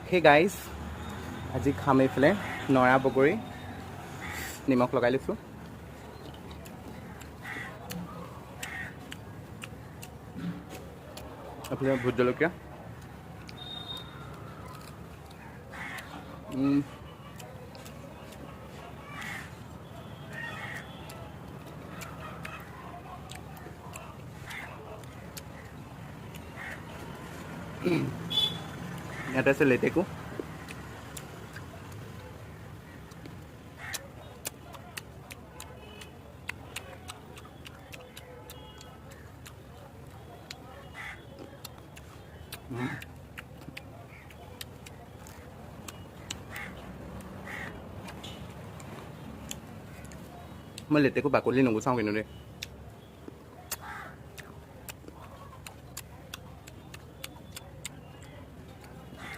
সেই গাইজ আজি খাম এইফালে নৰা বগৰী নিমখ লগাই লৈছোঁ এইফালে ভোট জলকীয়া ইয়াতে আছে লেটেকু মই লেটেকু বাকলি নুগুচাওঁ কিন্তু দেই